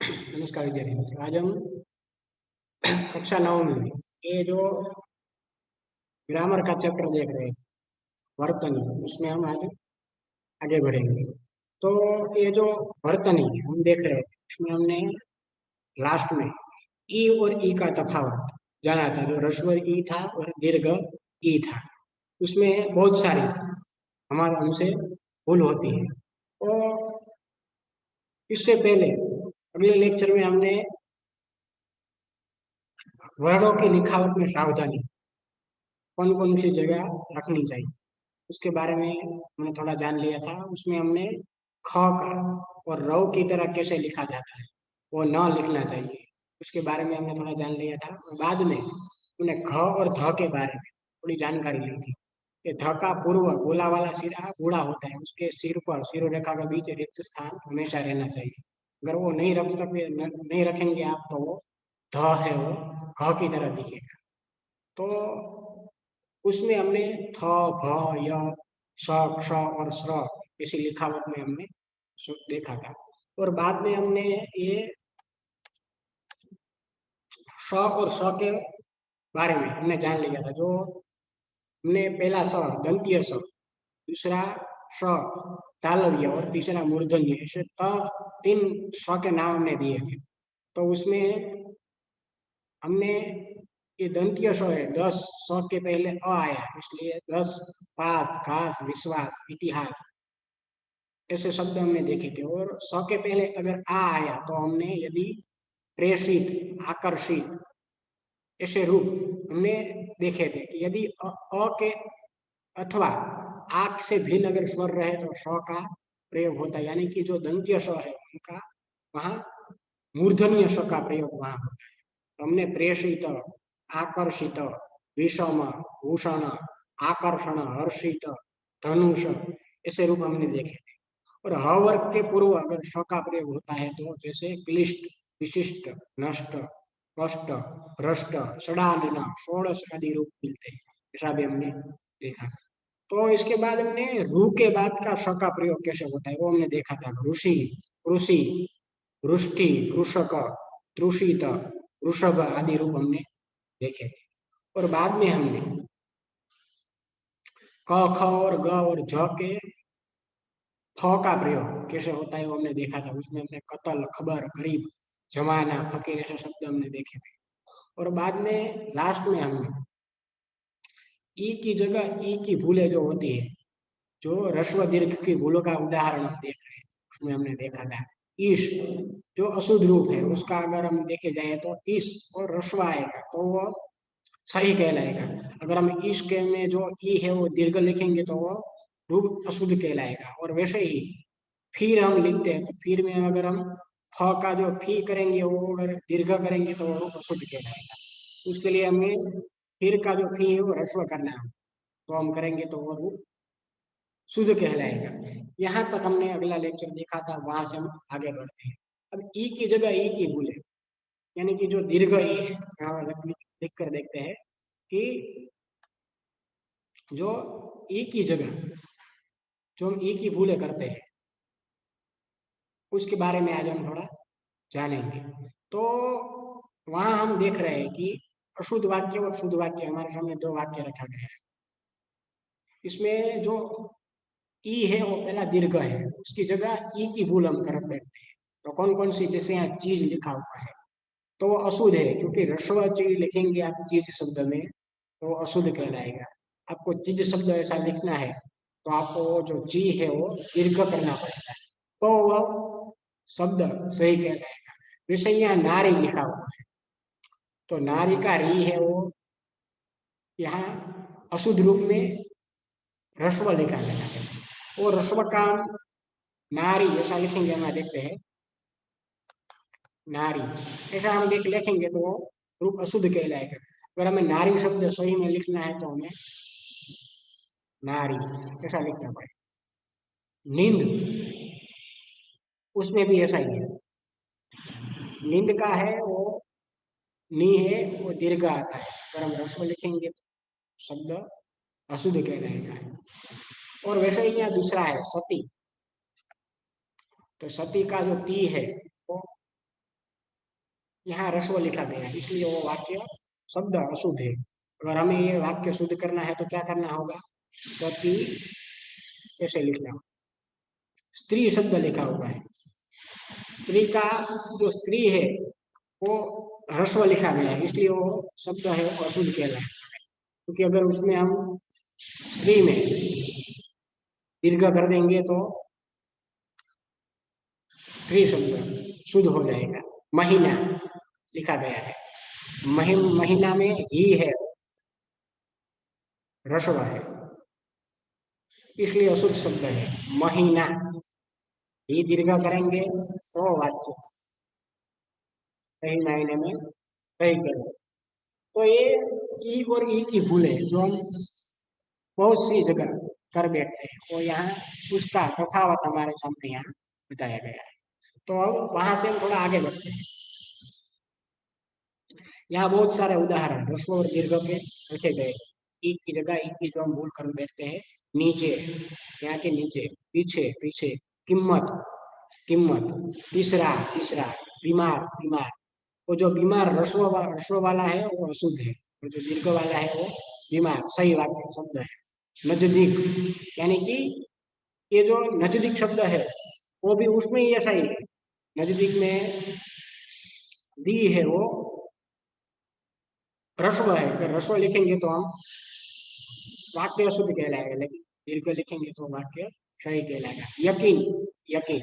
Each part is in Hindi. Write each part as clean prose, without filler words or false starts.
नमस्कार विद्यार्थी मित्रों। आज हम कक्षा 9 में ये जो ग्रामर का चैप्टर देख रहे हैं, वर्तनी, उसमें हम आज आगे बढ़ेंगे। तो ये जो वर्तनी हम देख रहे थे, उसमें हमने लास्ट में ई और ई का तफावत जाना था। जो ह्रस्व ई था और दीर्घ ई था, उसमें बहुत सारी हमारे हमसे भूल होती है। और इससे पहले अगले लेक्चर में हमने वर्णों की लिखावट में सावधानी कौन कौन सी जगह रखनी चाहिए, उसके बारे में हमने थोड़ा जान लिया था। उसमें हमने ख का और रौ की तरह कैसे लिखा जाता है, वो न लिखना चाहिए, उसके बारे में हमने थोड़ा जान लिया था। और बाद में हमने घ और ध के बारे में थोड़ी जानकारी ली थी कि ध का पूर्व गोला वाला सिरा बूढ़ा होता है, उसके सिर पर सिरोरेखा के बीच रिक्त स्थान हमेशा रहना चाहिए। अगर वो नहीं रख सके, नहीं रखेंगे आप, तो वो ध है वो घ की तरह दिखेगा। तो उसमें हमने थ, भ, य, स, क्ष और स्र ऐसी लिखावट में हमने देखा था। और बाद में हमने ये स और स के बारे में हमने जान लिया था। जो हमने पहला स दंतीय स, दूसरा स तालव्य और तीसरा मूर्धन्य, ऐसे तीन स के नाम हमने दिए थे। तो उसमें हमने ये दंतीय स है, 10 स के पहले अ आया, इसलिए 10 पास, खास, विश्वास, इतिहास ऐसे शब्द हमने देखे थे। और स के पहले अगर आ आया तो हमने यदि प्रेषित, आकर्षित ऐसे रूप हमने देखे थे कि यदि अ के अथवा आक से भिन्न अगर स्वर रहे तो स का प्रयोग होता है, यानी कि जो दंतीय स है उनका वहां मूर्धन्य स का प्रयोग वहां होता है। तो हमने प्रेषित, आकर्षित, विषम, भूषण, आकर्षण, हर्षित, धनुष ऐसे रूप हमने देखे थे। और ह वर्ग के पूर्व अगर स का प्रयोग होता है तो जैसे क्लिष्ट, विशिष्ट, नष्ट, कष्ट, भ्रष्ट, षडानन, षोडश आदि रूप मिलते हैं, ऐसा भी हमने देखा। तो इसके बाद हमने रू के बाद का स का प्रयोग कैसे होता है वो हमने देखा था। ऋषि, कृषि, वृष्टि, कृषक, तृषित, वृषभ आदि रूप हमने देखे थे। और बाद में हमने क, ख और ग और झ के फ का प्रयोग कैसे होता है वो हमने देखा था। उसमें हमने कतल, खबर, गरीब, जमाना, फकीर ऐसे शब्द हमने देखे थे। और बाद में लास्ट में हमने ई की जगह ई की भूलें जो होती है, जो ह्रस्व दीर्घ की भूलों का उदाहरण हम देख रहे हैं, उसमें हमने देखा था ईश जो अशुद्ध रूप है, उसका अगर हम देखे जाए तो ईश और ह्रस्व आएगा तो वो सही कहलाएगा। अगर हम ईश के में जो ई है वो दीर्घ लिखेंगे तो वो रूप अशुद्ध कहलाएगा। और वैसे ही फिर हम लिखते हैं तो फिर में अगर हम फ का जो फी करेंगे वो अगर दीर्घ करेंगे तो वो रूप अशुद्ध कहलाएगा। उसके लिए हमें फिर का जो फी है वो ह्रस्व करना है, तो हम करेंगे तो वो रूप शुद्ध कहलाएगा। यहाँ तक हमने अगला लेक्चर देखा था, वहां से हम आगे बढ़ते हैं। अब ई की जगह ई की भूले, यानी कि जो दीर्घ ई है, यहाँ लिख कर देखते हैं कि जो ई की जगह जो हम ई की भूले करते हैं उसके बारे में आज हम थोड़ा जानेंगे। तो वहां हम देख रहे हैं कि अशुद्ध वाक्य और शुद्ध वाक्य, हमारे सामने दो वाक्य रखा गया है। इसमें जो ई है वो पहला दीर्घ है, उसकी जगह ई की भूल हम कर बैठते हैं। तो कौन कौन सी, जैसे यहाँ चीज लिखा हुआ है तो वो अशुद्ध है, क्योंकि ह्रस्व चीज लिखेंगे आप चीज शब्द में तो वो अशुद्ध कहलाएगा। आपको चीज शब्द ऐसा लिखना है तो आपको वो जो ची है वो दीर्घ करना पड़ेगा, तो वो शब्द सही कहलाएगा। वैसे यहाँ नारी लिखा हुआ है तो नारी का री है वो यहाँ अशुद्ध रूप में ह्रस्व लिखा गया है। वो ह्रस्व का हम नारी जैसा लिखेंगे, हम देखते हैं नारी, ऐसा हम लिखेंगे तो वो रूप अशुद्ध कहलाएगा। अगर हमें नारी शब्द सही में लिखना है तो हमें नारी ऐसा लिखना पड़ेगा। नींद, उसमें भी ऐसा ही है, नींद का है वो नी है वो दीर्घ आता है, अगर हम ह्रस्व लिखेंगे तो शब्द अशुद्ध कहलाएगा। और वैसे ही यहाँ दूसरा है सती, तो सती का जो ती है वो यहाँ ह्रस्व लिखा गया है, इसलिए वो वाक्य शब्द अशुद्ध है। अगर हमें ये वाक्य शुद्ध करना है तो क्या करना होगा? प्रति ऐसे लिखना होगा, स्त्री शब्द लिखा हुआ है, स्त्री का जो स्त्री है वो ह्रस्व लिखा गया है, इसलिए वो शब्द है वो अशुद्ध कहलाए। क्योंकि अगर उसमें हम स्त्री में दीर्घ कर देंगे तो स्त्री शब्द शुद्ध हो जाएगा। महीना लिखा गया है, महीना में ही है, ह्रस्व है, इसलिए अशुद्ध शब्द है महीना। ही दीर्घ करेंगे तो वाक्य सही मायने में सही करें। तो ये ई और ई की भूल है जो हम बहुत सी जगह कर बैठते हैं, और यहाँ उसका तफावत हमारे सामने यहाँ बताया गया है। तो अब वहां से हम थोड़ा आगे बढ़ते हैं। यहाँ बहुत सारे उदाहरण ह्रस्व और दीर्घ के रखे गए। ई की जगह ई की जो हम भूल कर बैठते हैं, नीचे, यहाँ के नीचे, पीछे पीछे, किम्मत किम्मत, तीसरा तीसरा, बीमार बीमार। वो जो बीमार ह्रस्व वाला है वो अशुद्ध है, और जो दीर्घ वाला है वो बीमार सही वाक्य शब्द है। नजदीक, यानी कि ये जो नजदीक शब्द है वो भी उसमें ही ऐसा ही है। नजदीक में दी है वो ह्रस्व है, अगर ह्रस्व लिखेंगे तो हम वाक्य अशुद्ध कहलाएगा, लेकिन दीर्घ लिखेंगे तो वाक्य सही कहलाएगा। यकीन यकीन,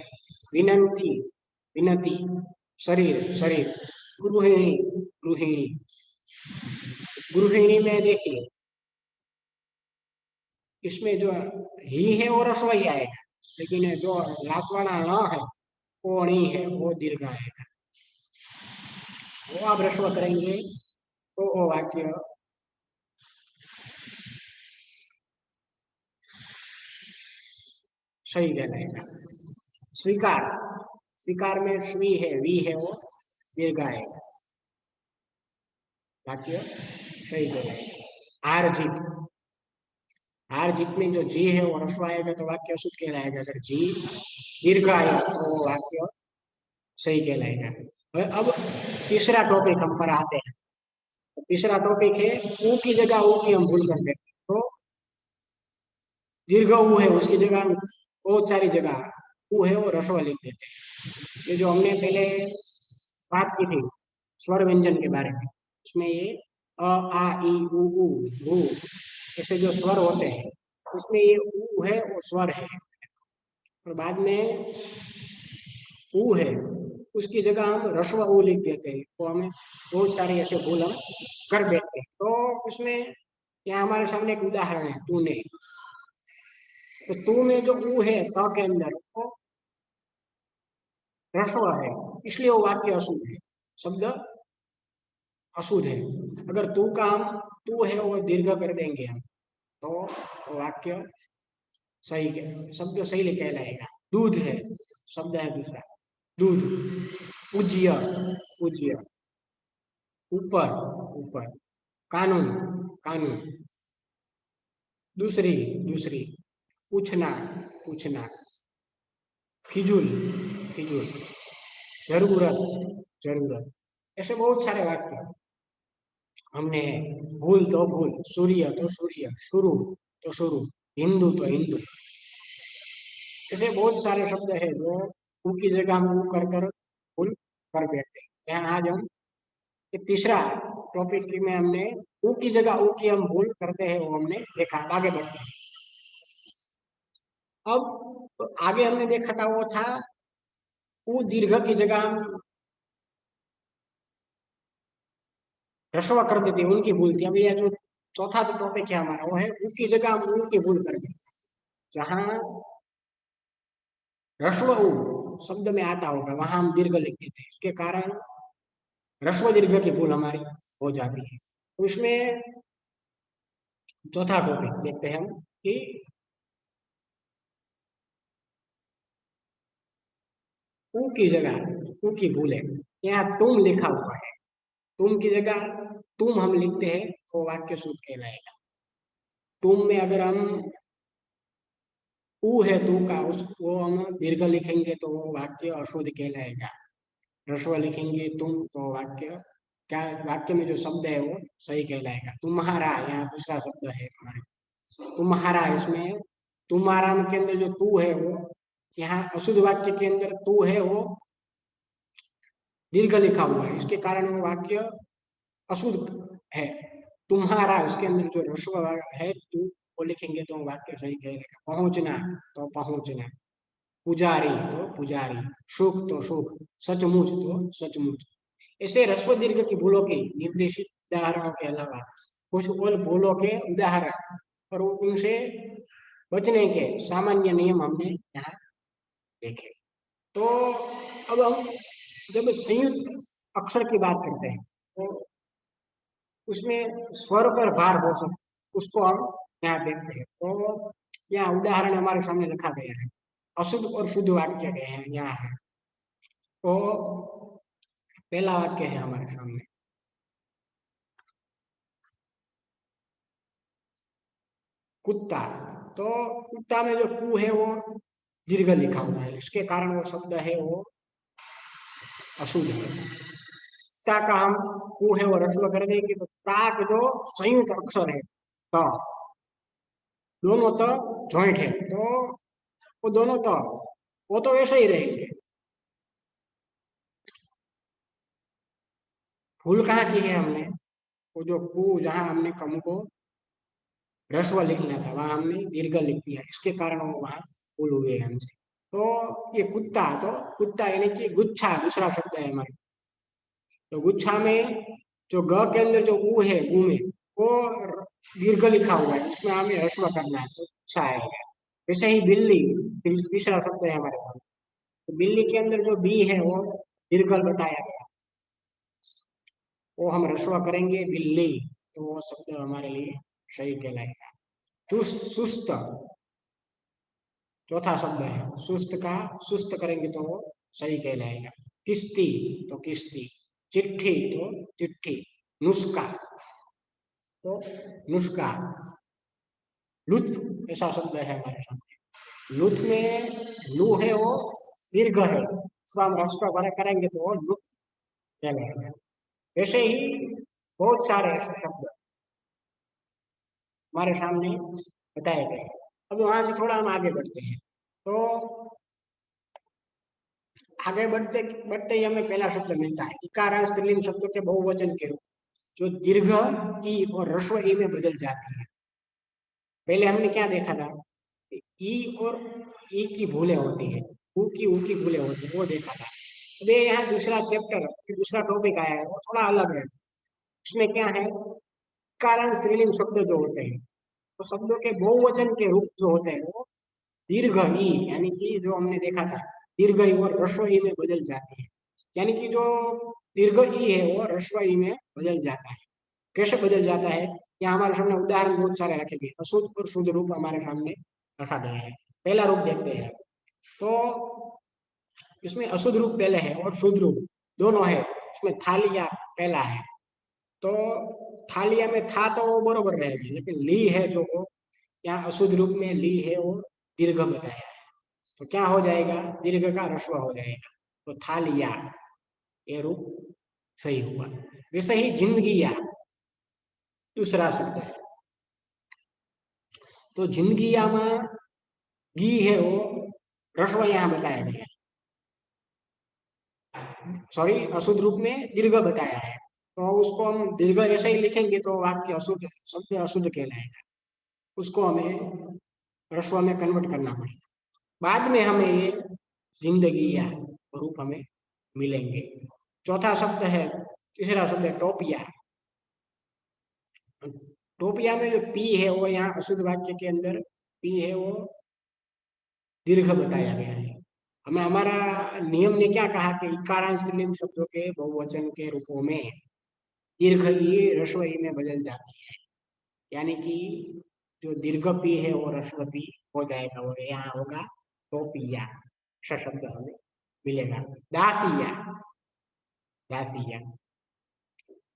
विनंती विनती, शरीर शरीर, गृहिणी गृहिणी। गृहिणी में देखिए इसमें जो ही है वो ह्रस्व ही आएगा, लेकिन जो लाचवाना न है वो नहीं है, वो दीर्घ आएगा। वो आप ह्रस्व करेंगे तो वो वाक्य सही कहलाएगा। स्वीकार, स्वीकार में श्री है, वी है, वो दीर्घ आएगा, वाक्य सही कहलाएगा। हार जीत, हार जीत में जो जी है वो ह्रस्व आएगा तो वाक्य अशुद्ध कहलाएगा। अगर जी दीर्घ आएगा तो वो वाक्य सही कहलाएगा। अब तीसरा टॉपिक हम पर आते हैं। तो तीसरा टॉपिक है ऊ की जगह ऊ की हम भूल कर बैठे, तो दीर्घ ऊ है उसकी जगह हम बहुत सारी जगह ऊ है वो ह्रस्व लिख देते हैं। ये जो हमने पहले बात की थी स्वर व्यंजन के बारे में, उसमें ये अ आ ई उ ऊ ऐसे जो स्वर होते हैं उसमें ये ऊ है वो स्वर है, और बाद में ऊ है उसकी जगह हम ह्रस्व ऊ लिख देते हैं, तो हमें बहुत सारे ऐसे भूल हम कर बैठते हैं। तो उसमें यहाँ हमारे सामने एक उदाहरण है तूने। तो तू में जो ऊ है त के अंदर वो ह्रस्व है, इसलिए वो वाक्य अशुद्ध है, शब्द अशुद्ध है। अगर तू का हम तू है वो दीर्घ कर देंगे हम तो वाक्य सही शब्द सही कहलाएगा। दूध है शब्द है दूसरा, दूध। पूज्य पूज्य, ऊपर ऊपर, कानून कानून, दूसरी दूसरी, पूछना पूछना, फिजूल फिजूल, जरूरत जरूरत। ऐसे बहुत सारे वाक्य हमने। भूल तो भूल, सूर्य तो सूर्य, शुरू तो शुरू, हिंदू तो हिंदू। ऐसे बहुत सारे शब्द है जो ऊ की जगह हम ऊ कर कर भूल कर बैठते हैं। यहाँ आज हम ये तीसरा टॉपिक में हमने ऊ की जगह ऊ की हम भूल करते हैं वो हमने देखा। आगे बढ़ते हैं। अब तो आगे हमने देखा था वो था ऊ दीर्घ की जगह हम ह्रस्व कर देते हैं, उनकी भूल थी। अभी यह जो चौथा जो टॉपिक है हमारा वो है ऊ की जगह हम ऊ की भूल करते हैं। जहाँ ह्रस्व ऊ शब्द में आता होगा वहां हम दीर्घ लिख देते हैं, इसके कारण ह्रस्व दीर्घ की भूल हमारी हो जाती है। तो इसमें चौथा टॉपिक देखते हैं हम कि ऊ की जगह ऊ की भूल है। यहाँ तुम लिखा हुआ है, तुम की जगह तुम हम लिखते हैं तो वाक्य शुद्ध कहलाएगा। तुम में अगर हम ऊ है तू का उस वो हम दीर्घ लिखेंगे तो वो वाक्य अशुद्ध कहलाएगा। रस्व लिखेंगे तुम तो वाक्य क्या, वाक्य में जो शब्द है वो सही कहलाएगा। तुम्हारा, यहाँ दूसरा शब्द है हमारे, तुम्हारा, इसमें तुम्हारा के अंदर जो तू है वो, यहाँ अशुद्ध वाक्य के अंदर तू है वो दीर्घ लिखा हुआ है, इसके कारण वो वाक्य अशुद्ध है। तुम्हारा, उसके अंदर जो रस्व है तू, वो लिखेंगे तो वाक्य सही कहेगा। पहुंचना तो पहुंचना, पुजारी तो पुजारी, सुख तो सुख, सचमुच तो सचमुच। ऐसे रस्व दीर्घ की भूलों के निर्देशित उदाहरणों के अलावा कुछ और भूलों के उदाहरण और उनसे बचने के सामान्य नियम हमने यहाँ देखे। तो अब हम जब संयुक्त अक्षर की बात करते हैं तो उसमें स्वर पर भार हो सकता, उसको हम यहाँ देखते हैं। तो यहाँ उदाहरण हमारे सामने रखा गया है, अशुद्ध और शुद्ध वाक्य गए हैं यहाँ है। तो पहला वाक्य है हमारे सामने, कुत्ता। तो कुत्ता में जो कु है वो दीर्घ लिखा हुआ है, इसके कारण वो शब्द है वो अशुद्ध है। कुत्ता का हम कु है वो रस्व कर देंगे तो ताक जो संयुक्त अक्षर है तो दोनों तो जॉइंट है, तो वो दोनों तो वो तो वैसे ही रहेंगे। भूल कहाँ की है हमने, वो जो कु जहाँ हमने कम को ह्रस्व लिखना था वहां हमने दीर्घ लिख दिया, इसके कारण वो वहां भूल हुए हमसे। तो ये कुत्ता, तो कुत्ता यानी कि गुच्छा दूसरा शब्द है हमारे। तो गुच्छा में जो ग के अंदर जो ऊ है, ऊ में वो दीर्घ लिखा हुआ है, उसमें हमें ह्रस्व करना है तो गुच्छा आएगा। वैसे ही बिल्ली तीसरा शब्द है हमारे पास, तो बिल्ली के अंदर जो बी है वो दीर्घ बताया गया, वो हम ह्रस्व करेंगे बिल्ली, तो वो शब्द हमारे लिए सही कहलाएगा। चुस्त सुस्त चौथा शब्द है, सुस्त का सुस्त करेंगे तो वो सही कहलाएगा। किश्ती तो किश्ती, चिट्ठी तो चिट्ठी, नुस्खा तो नुस्खा, लुत्फ ऐसा शब्द है हमारे सामने। लुत्फ में लू है वो दीर्घ है, उसको हम ह्रस्व करेंगे तो वो लुत्फ कहलाएगा। वैसे ही बहुत सारे ऐसे शब्द हमारे सामने बताए गए हैं। अब वहां से थोड़ा हम आगे बढ़ते हैं। तो आगे बढ़ते बढ़ते ही हमें पहला शब्द मिलता है इकारा स्त्रीलिंग शब्दों के बहुवचन के रूप, जो दीर्घ ई और ह्रस्व ई में बदल जाती है। पहले हमने क्या देखा था, ई और ई की भूलें होती है, ऊ की भूलें होती है, वो देखा था। अब ये यहाँ दूसरा चैप्टर, दूसरा टॉपिक आया है, वो थोड़ा अलग है। उसमें क्या है, कारण स्त्रीलिंग शब्द जो होते हैं, तो शब्दों के बहुवचन के रूप जो होते हैं वो दीर्घ ई, यानी कि जो हमने देखा था दीर्घ ई और ह्रस्व ई में बदल जाती है। यानी कि जो दीर्घ ई है वो ह्रस्व ई में बदल जाता है। कैसे बदल जाता है, यहाँ हमारे सामने उदाहरण बहुत सारे रखे गए, अशुद्ध और शुद्ध रूप हमारे सामने रखा गया है। पहला रूप देखते हैं। तो इसमें अशुद्ध रूप पहले है और शुद्ध रूप दोनों है। इसमें थालिया पहला है, तो थालिया में था तो वो बरोबर रहेगी, लेकिन ली है जो वो यहाँ अशुद्ध रूप में ली है वो दीर्घ बताया है, तो क्या हो जाएगा, दीर्घ का ह्रस्व हो जाएगा, तो थालिया ये रूप सही हुआ। वैसे ही जिंदगिया दूसरा शब्द है, तो जिंदगिया में गी है वो ह्रस्व यहाँ बताया गया है, सॉरी अशुद्ध रूप में दीर्घ बताया है, तो उसको हम दीर्घ ऐसे ही लिखेंगे तो वाक्य अशुद्ध शब्द अशुद्ध कहलाएगा, उसको हमें ह्रस्व में कन्वर्ट करना पड़ेगा। बाद में हमें ये जिंदगी या रूप हमें मिलेंगे। चौथा शब्द है, तीसरा शब्द है टोपिया। टोपिया में जो पी है वो यहाँ अशुद्ध वाक्य के अंदर पी है वो दीर्घ बताया गया है। हमें हमारा नियम ने क्या कहा कि इकारांत स्त्रीलिंग शब्दों के बहुवचन के रूपों में दीर्घ ई ह्रस्व ई में बदल जाती है, यानी कि जो दीर्घ पी है वो ह्रस्व पी हो जाएगा, और यहाँ होगा टोपिया, ऐसा शब्द हमें मिलेगा। दासिया दासिया,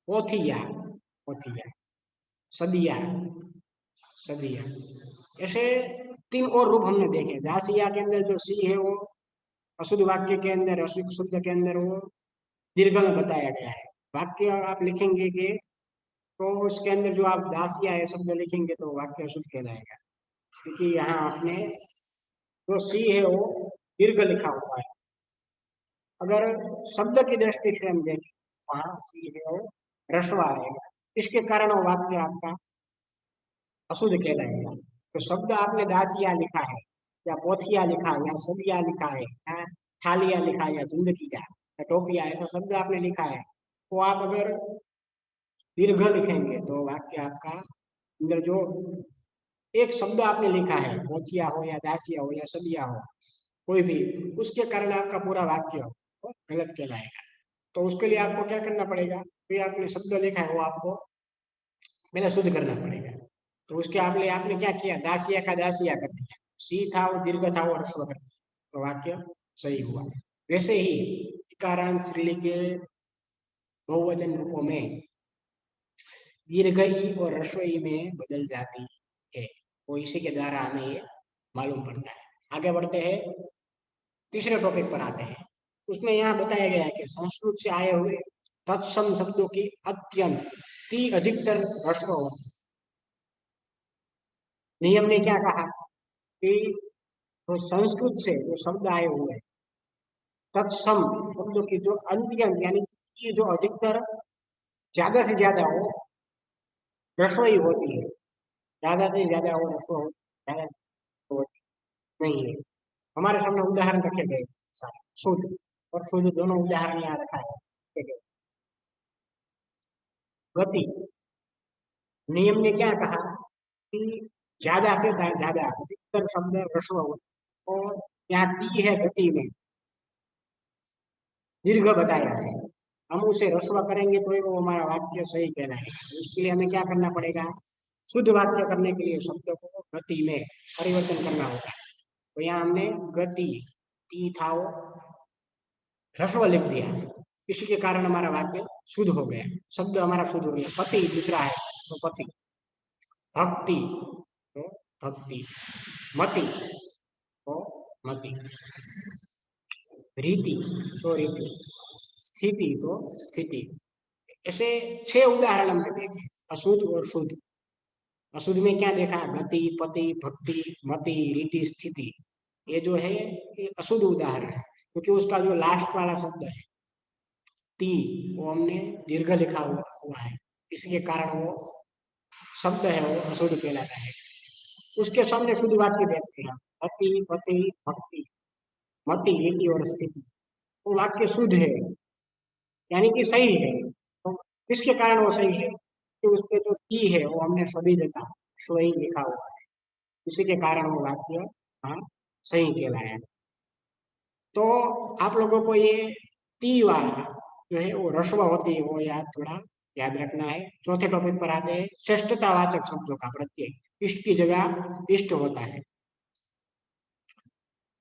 पोथिया पोथिया, सदिया सदिया, ऐसे तीन और रूप हमने देखे। दासिया के अंदर जो सी है वो अशुद्ध वाक्य के अंदर, अशुद्ध शुद्ध के अंदर वो दीर्घ में बताया गया है। वाक्य आप लिखेंगे कि तो उसके अंदर जो आप दासिया है शब्द लिखेंगे तो वाक्य अशुद्ध कहलाएगा, क्योंकि यहाँ आपने जो सी है वो दीर्घ लिखा हुआ है। अगर शब्द की दृष्टि से हम देखें, वहां सी है वो ह्रस्व आएगा, इसके कारण वो वाक्य आपका अशुद्ध कहलाएगा। तो शब्द आपने दासिया लिखा है, या पोथिया लिखा है, या सदिया लिखा है, या थालिया लिखा है, या जिंदगिया या टोपिया, ऐसा शब्द आपने लिखा है, तो आप अगर दीर्घ लिखेंगे तो वाक्य आपका अंदर जो एक शब्द आपने लिखा है, पोथिया हो या दासिया हो या सदिया हो, कोई भी, उसके कारण आपका पूरा वाक्य वो गलत कहलाएगा। तो उसके लिए आपको क्या करना पड़ेगा, फिर आपने शब्द लिखा है वो आपको पहले शुद्ध करना पड़ेगा। तो उसके आपने आपने क्या किया, दासिया का दासिया कर दिया, सी था वो दीर्घ था वो ह्रस्व कर दिया, तो वाक्य सही हुआ। वैसे ही इकारांत श्रेणी के बहुवचन रूपों में दीर्घ ई और ह्रस्व ई में बदल जाती है, वो इसी के द्वारा हमें ये मालूम पड़ता है। आगे बढ़ते हैं, तीसरे टॉपिक पर आते हैं। उसमें यहाँ बताया गया है कि संस्कृत से आए हुए तत्सम शब्दों की अत्यंत ती अधिकतर ह्रस्व होती है। नियम ने क्या कहा कि तो संस्कृत से जो शब्द आए हुए हैं, तत्सम शब्दों की जो अत्यंत यानी कि जो अधिकतर ज्यादा से ज्यादा हो ह्रस्व ही होती है, ज्यादा से ज्यादा हो ह्रस्व हो, ज्यादा होती नहीं है। हमारे सामने उदाहरण रखे गए सारे, शुद्ध और शुद्ध दोनों उदाहरण यहाँ रखा है, ठीक है। गति, नियम ने क्या कहा कि ज्यादा से ज्यादा अधिकतर शब्द ह्रस्व हो, और यहाँ ती है गति में दीर्घ बताया है, हम उसे ह्रस्व करेंगे तो ही वो हमारा वाक्य सही कहलाएगा। तो उसके लिए हमें क्या करना पड़ेगा, शुद्ध वाक्य करने के लिए शब्द को गति में परिवर्तन करना होगा। तो यहाँ हमने गति ती था वो ह्रस्व लिख दिया, इसी के कारण हमारा वाक्य शुद्ध हो गया, शब्द हमारा शुद्ध हो गया। पति दूसरा है तो पति, भक्ति तो भक्ति, मति तो मति, रीति तो रीति, स्थिति तो स्थिति। ऐसे 6 उदाहरण हमने देखे, अशुद्ध और शुद्ध। अशुद्ध में क्या देखा, गति, पति, भक्ति, मति, रीति, स्थिति, ये जो है ये अशुद्ध उदाहरण है, क्योंकि उसका जो लास्ट वाला शब्द है ती, वो हमने दीर्घ लिखा हुआ है, इसके कारण वो शब्द है वो अशुद्ध कहलाता है। उसके सामने शुद्ध वाक्य देखते हैं, पति, पति, भक्ति, मति, रीति और स्थिति, वो वाक्य शुद्ध है, यानी कि सही है। तो किसके कारण वो सही है, कि उसके जो ती है वो हमने सभी देखा, स्वयं लिखा हुआ है, इसी के कारण वो वाक्य हाँ सही कहलाया। तो आप लोगों को ये ती वाला जो है वो ह्रस्व होती है, वो याद थोड़ा याद रखना है। चौथे टॉपिक पर आते हैं, श्रेष्ठतावाचक शब्दों का प्रत्यय इष्ट की जगह इष्ट होता है।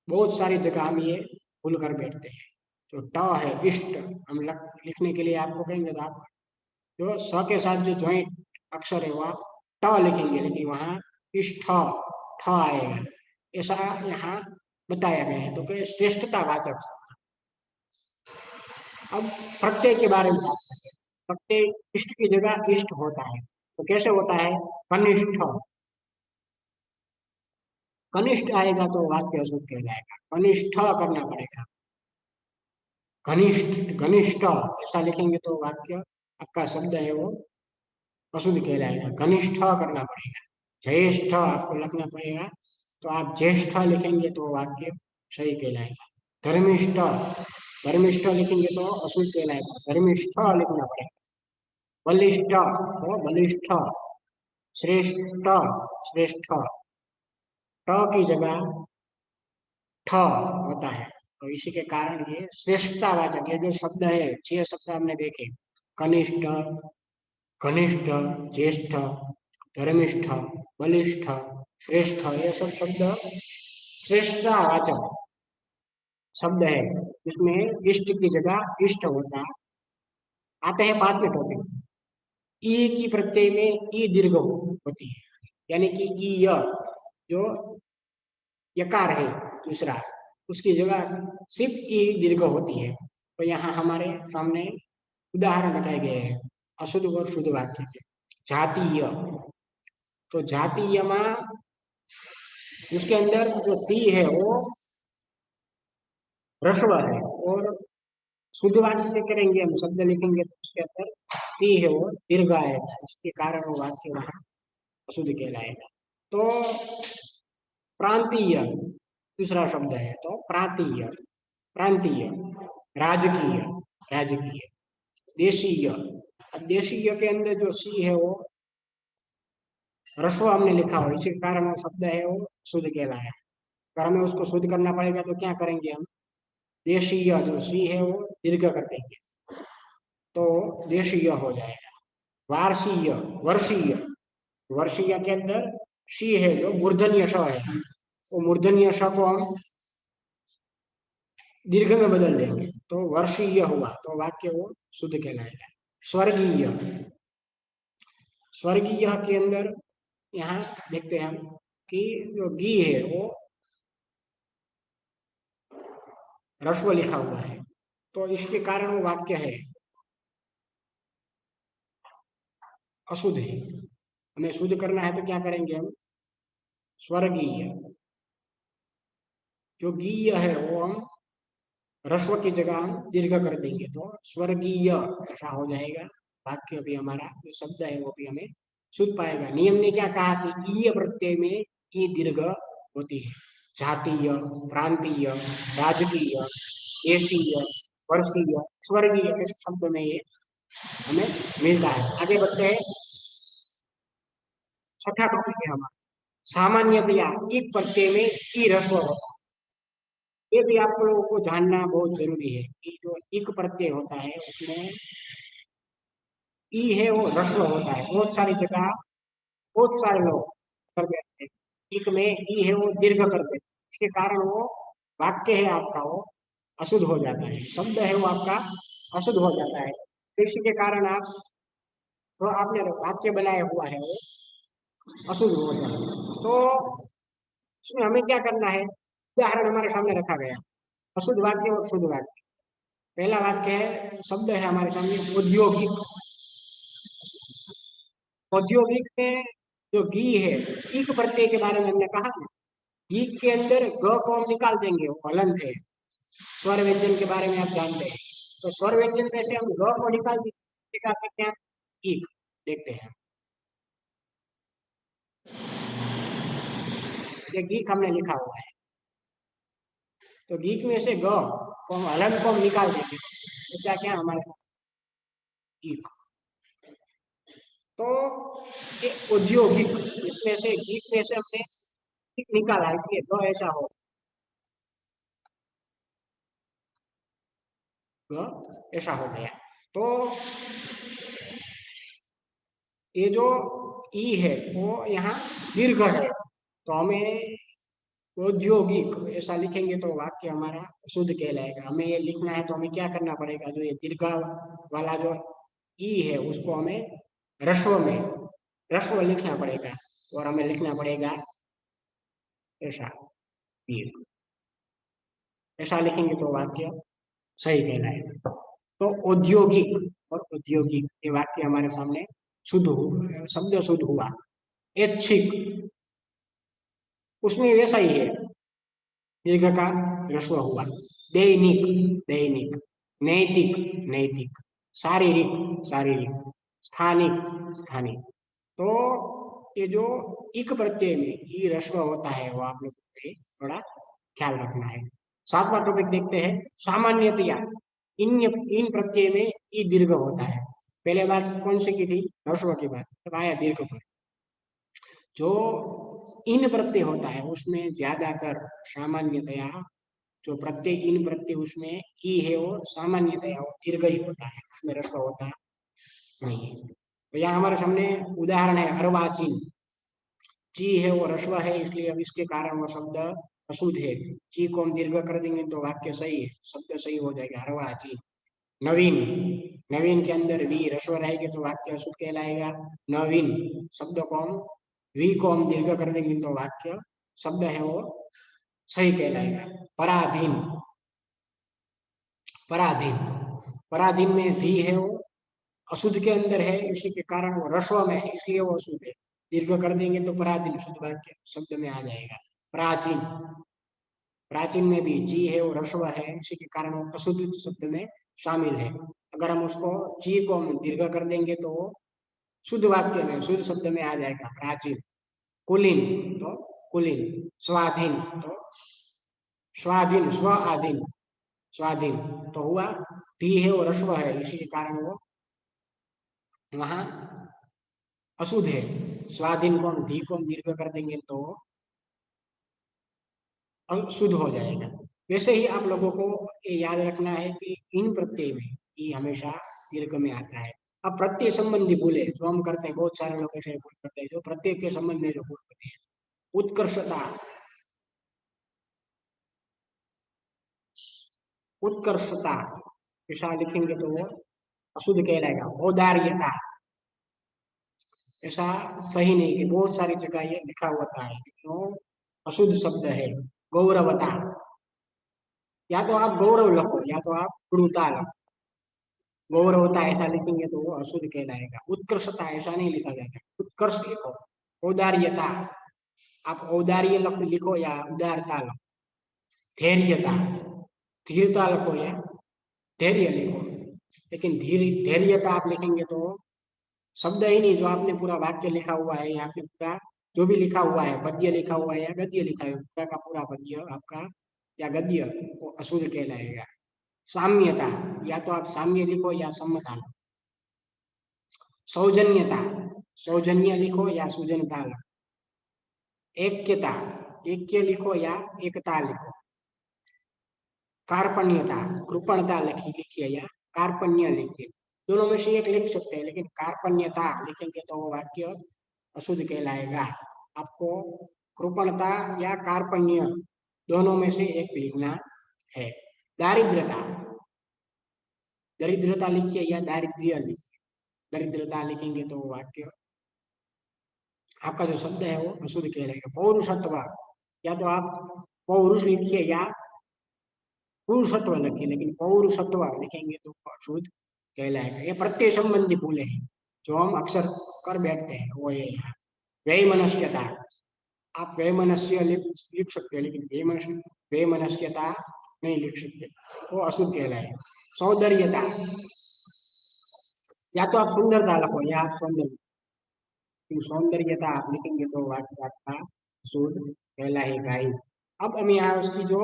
बहुत सारी जगह हम ये भूल कर बैठते हैं। जो ट है इष्ट, हम लिखने के लिए आपको कहेंगे तो आप जो स के साथ जो ज्वाइंट अक्षर है वो आप ट लिखेंगे, लेकिन वहाँ इष्ट ठ आएगा, ऐसा यहाँ बताया गया है। तो क्या श्रेष्ठतावाचक शब्द। अब प्रत्यय के बारे में बात करते हैं। प्रत्यय इष्ट की जगह इष्ट होता है, तो कैसे होता है, कनिष्ठ, कनिष्ठ आएगा तो वाक्य अशुद्ध कहलाएगा, कनिष्ठ करना पड़ेगा, घनिष्ठ घनिष्ठ ऐसा लिखेंगे तो वाक्य आपका शब्द है वो अशुद्ध कहलाएगा, घनिष्ठ करना पड़ेगा। ज्येष्ठ आपको लिखना पड़ेगा, तो आप ज्येष्ठ लिखेंगे तो वाक्य सही कहलाएगा। धर्मिष्ठ, धर्मिष्ठ लिखेंगे तो अशुद्ध कहलाएगा, धर्मिष्ठ लिखना पड़ेगा। बलिष्ठ तो बलिष्ठ, श्रेष्ठ श्रेष्ठ, ट की जगह ठ होता है, तो इसी के कारण ये श्रेष्ठतावाचक ये जो शब्द है, 6 शब्द हमने देखे, कनिष्ठ, घनिष्ठ, ज्येष्ठ, धर्मिष्ठ, बलिष्ठ, श्रेष्ठ, ये सब शब्द श्रेष्ठतावाचक शब्द है, जिसमें इष्ट की जगह इष्ट होता है। आते हैं 5वें टॉपिक, ई की प्रत्यय में ई दीर्घ होती है, यानी कि ई य जो यकार है दूसरा, उसकी जगह सिर्फ ई दीर्घ होती है। तो यहाँ हमारे सामने उदाहरण बताए गए हैं अशुद्ध और शुद्ध वाक्य के। जातीय, तो जातीय में उसके अंदर जो ती है वो ह्रस्व है, और शुद्ध वाक्य से करेंगे हम शब्द लिखेंगे तो उसके अंदर ती है वो दीर्घ आएगा, इसके कारण वो वाक्य वहां अशुद्ध कहलाएगा। तो प्रांतीय दूसरा शब्द है, तो प्रांतीय, प्रांतीय, राजकीय, राजकीय, देशीय। अब देशीय के अंदर जो सी है वो ह्रस्व हमने लिखा हो, इसी कारण वो शब्द है वो शुद्ध कहलाया। अगर हमें उसको शुद्ध करना पड़ेगा तो क्या करेंगे हम, देशीय जो सी है वो दीर्घ कर देंगे, तो देशीय हो जाएगा। वार्षीय, वर्षीय, वर्षीय के अंदर शी है जो मूर्धन्य श है, वो मूर्धन्य श को हम दीर्घ में बदल देंगे तो वर्षीय हुआ, तो वाक्य वो शुद्ध कहलाएगा। स्वर्गीय, स्वर्गीय के अंदर यहाँ देखते हैं हम कि जो गी है वो ह्रस्व लिखा हुआ है, तो इसके कारण वो वाक्य है अशुद्ध है। हमें शुद्ध करना है तो क्या करेंगे हम, स्वर्गीय, जो गीय है वो हम ह्रस्व की जगह हम दीर्घ कर देंगे तो स्वर्गीय ऐसा हो जाएगा। वाक्य भी हमारा जो शब्द है वो भी हमें शुद्ध पाएगा। नियम ने क्या कहा कि ईय प्रत्यय में ई दीर्घ होती है। जातीय, प्रांतीय, राजकीय, देशीय, वर्षीय, स्वर्गीय, इस शब्द में ये हमें मिलता है। आगे बढ़ते हैं, छठा टॉपिक है हमारा सामान्यतया एक प्रत्यय में ई ह्रस्व होता है। ये भी आप लोगों को जानना बहुत जरूरी है कि जो इक प्रत्यय होता है उसमें ई है वो ह्रस्व होता है। बहुत सारी जगह बहुत सारे लोग कर देते हैं, इक में ई है वो दीर्घ कर देते हैं, इसके कारण वो वाक्य है आपका वो अशुद्ध हो जाता है, शब्द है वो आपका अशुद्ध हो जाता है। तो इसी के कारण आप जो आपने वाक्य बनाया हुआ है वो अशुद्ध हो जाता है। तो इसमें हमें क्या करना है, उदाहरण हमारे सामने रखा गया, अशुद्ध वाक्य और शुद्ध वाक्य। पहला वाक्य है, शब्द है हमारे सामने औद्योगिक। औद्योगिक में जो घी है, ईक प्रत्यय के बारे में हमने कहा ना, घी के अंदर ग को हम निकाल देंगे, वो हलंत है। स्वर व्यंजन के बारे में आप जानते हैं, तो स्वर व्यंजन में से हम ग को निकाल देंगे, क्या करते हैं, ईक। देखते हैं, ये गीक हमने लिखा हुआ है, तो गीक में से ग को हम हलंत को हम निकाल देंगे, तो क्या हमारे ईक। तो ये औद्योगिक, इसमें से गीक में से हमने ईक निकाला, इसलिए ग ऐसा हो, ऐसा हो गया। तो ये जो ई है वो यहाँ दीर्घ है, तो हमें औद्योगिक ऐसा लिखेंगे तो वाक्य हमारा शुद्ध कहलाएगा। हमें ये लिखना है तो हमें क्या करना पड़ेगा, जो ये दीर्घ वाला जो ई है उसको हमें ह्रस्व में ह्रस्व लिखना पड़ेगा, और हमें लिखना पड़ेगा ऐसा, दीर्घ ऐसा लिखेंगे तो वाक्य सही कहलाएगा। तो औद्योगिक और औद्योगिक ये वाक्य हमारे सामने शुद्ध हुआ, शब्द शुद्ध हुआ। ऐच्छिक, उसमें वैसा ही है, दीर्घ का ह्रस्व हुआ। दैनिक, दैनिक, नैतिक, नैतिक, शारीरिक, शारीरिक, स्थानिक, स्थानिक। तो ये जो इक प्रत्यय में ई ह्रस्व होता है वो आप लोग को थोड़ा ख्याल रखना है। सातवां टॉपिक देखते हैं, सामान्यतया इन इन प्रत्यय में ई दीर्घ होता है। पहले बात कौन सी की थी, ह्रस्व की बात, तब आया दीर्घ पर। जो इन प्रत्यय होता है उसमें ज्यादातर सामान्यतया जो प्रत्यय इन प्रत्यय उसमें ई है वो सामान्यतया वो दीर्घ ही होता है, उसमें ह्रस्व होता नहीं है। तो यहाँ हमारे सामने उदाहरण है अर्वाचीन, ची है वो ह्रस्व है, इसलिए अब इसके कारण वो शब्द अशुद्ध है। ची को हम दीर्घ कर देंगे तो वाक्य सही है, शब्द सही हो जाएगा, अर्वाचीन। नवीन, नवीन के अंदर वी ह्रस्व रहेगी तो वाक्य अशुद्ध कहलाएगा। नवीन शब्द को हम वी को हम दीर्घ कर देंगे तो वाक्य शब्द है वो सही कहलाएगा। पराधीन, पराधीन, पराधीन में धी है वो अशुद्ध के अंदर है, इसी के कारण वो ह्रस्व में है, इसलिए वो अशुद्ध है। दीर्घ कर देंगे तो पराधीन शुद्ध वाक्य शब्द में आ जाएगा। प्राचीन, प्राचीन में भी जी है वो ह्रस्व है, इसी के कारण वो अशुद्ध शब्द में शामिल है। अगर हम उसको ची को हम दीर्घ कर देंगे तो वो शुद्ध वाक्य में शुद्ध शब्द में आ जाएगा प्राचीन। कुलीन तो कुलीन, स्वाधीन तो स्वाधीन, स्व आधीन, स्वाधीन तो हुआ। धी है वो ह्रस्व है, इसी के कारण वो वहां अशुद्ध है। स्वाधीन को हम धी को हम दीर्घ कर देंगे तो शुद्ध हो जाएगा। वैसे ही आप लोगों को ये याद रखना है कि इन प्रत्यय में ये हमेशा दीर्घ में आता है। अब प्रत्यय संबंधी भूले जो हम करते हैं, बहुत सारे लोग ऐसे भूल करते हैं जो प्रत्यय के संबंध में जो भूल करते हैं। उत्कर्षता, उत्कर्षता ऐसा लिखेंगे तो वो अशुद्ध कहलाएगा। औदार्यता ऐसा सही नहीं कि बहुत सारी जगह ये लिखा होता है तो अशुद्ध शब्द है। गौरवता, या तो आप गौरव लिखो या तो आप गुरुता लिखो। गौरवता ऐसा लिखेंगे तो वो अशुद्ध कहलाएगा। उत्कृष्टता ऐसा नहीं लिखा जाता, उत्कर्ष लिखो। औदार्यता, आप औदार्य लिखो या उदारता लिखो। धैर्यता, धीरता लिखो या धैर्य लिखो। लेकिन धैर्यता आप लिखेंगे तो शब्द ही नहीं, जो आपने पूरा वाक्य लिखा हुआ है या आपने पूरा जो भी लिखा हुआ है, पद्य लिखा हुआ है या गद्य लिखा है, पूरा का पूरा पद्य आपका या गद्य वो अशुद्ध कहलाएगा। साम्यता, या तो आप साम्य लिखो या सम्मता लिखो। सौजन्यता, सौजन्य लिखो या सुजनता लिखो। ऐक्यता, ऐक्य लिखो या एकता लिखो। कार्पण्यता, कृपणता लिखिए या कार्पण्य लिखिए। दोनों में से एक लिख सकते हैं, लेकिन कार्पण्यता लिखेंगे तो वो वाक्य अशुद्ध कहलाएगा। आपको कृपणता या कार्पण्य दोनों में से एक लिखना है। दारिद्रता, दरिद्रता लिखिए या दारिद्र्य लिखिए। दरिद्रता लिखेंगे तो वाक्य आपका जो शब्द है वो अशुद्ध कहलाएगा। पौरुषत्व, या तो आप पौरुष लिखिए या पुरुषत्व लिखिए, लेकिन पौरुषत्व लिखेंगे तो अशुद्ध कहलाएगा। ये प्रत्यय संबंधी भूले हैं जो हम अक्सर कर बैठते हैं, वो ये है। वैमनस्यता, आप वैमनस्य लिख सकते हैं, लेकिन वैमनस्यता नहीं लिख सकते, वो अशुद्ध कहलाएगा। सौंदर्यता, या तो आप सुंदरता लिखो या आप सौंदर्य, सौंदर्यता आप लिखेंगे तो वाक्य आपका शुद्ध कहलाएगा ही। अब हम यहाँ उसकी जो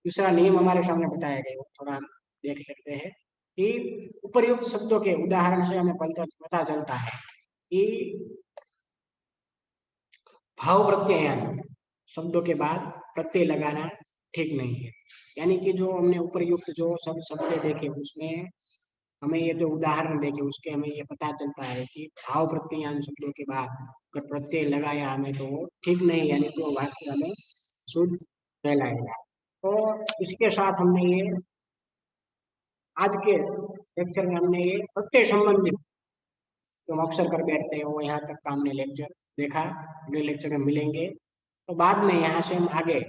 दूसरा नियम हमारे सामने बताया गया वो थोड़ा हम देख लेते हैं कि उपर्युक्त शब्दों के उदाहरण से हमें पता चलता है कि भाव प्रत्ययान शब्दों के बाद प्रत्यय लगाना ठीक नहीं है। यानी कि जो हमने उपर्युक्त जो सब शब्द देखे उसमें हमें ये जो उदाहरण देखे उसके हमें ये पता चलता है कि भाव प्रत्ययान शब्दों के बाद अगर प्रत्यय लगाया हमें तो वो ठीक नहीं, यानी कि वो वाक्य हमें शुद्ध कहलाएगा। तो इसके साथ हमने ये आज के लेक्चर में हमने ये प्रत्यय संबंधी जो हम अक्सर कर बैठते हैं वो यहाँ तक का हमने लेक्चर देखा। अगले लेक्चर में मिलेंगे तो बाद में यहाँ से हम आगे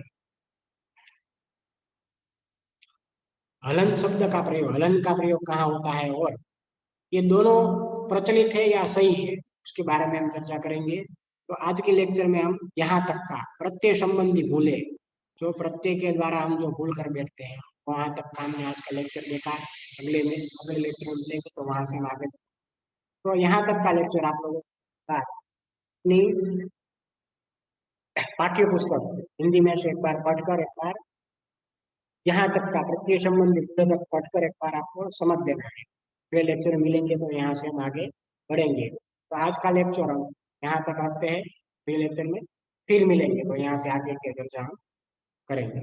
हलन शब्द का प्रयोग, हलन का प्रयोग कहाँ होता है और ये दोनों प्रचलित है या सही है उसके बारे में हम चर्चा करेंगे। तो आज के लेक्चर में हम यहाँ तक का प्रत्यय संबंधी भूले, जो प्रत्यय के द्वारा हम जो भूल कर बैठते हैं वहां तक का हमने आज का लेक्चर देखा। अगले लेक्चर में मिलेंगे तो वहां से हम आगे। तो यहाँ तक का लेक्चर आप लोगों का अपनी पाठ्य पुस्तक हिंदी में से एक बार पढ़कर एक बार यहाँ तक का प्रत्यय संबंधी पुस्तक पढ़कर एक बार आपको समझ लेना है। अगले लेक्चर में मिलेंगे तो यहाँ से हम आगे बढ़ेंगे। तो आज का लेक्चर हम यहाँ तक रखते हैं। अगले लेक्चर में फिर मिलेंगे तो यहाँ से आगे की चर्चा हम करेंगे।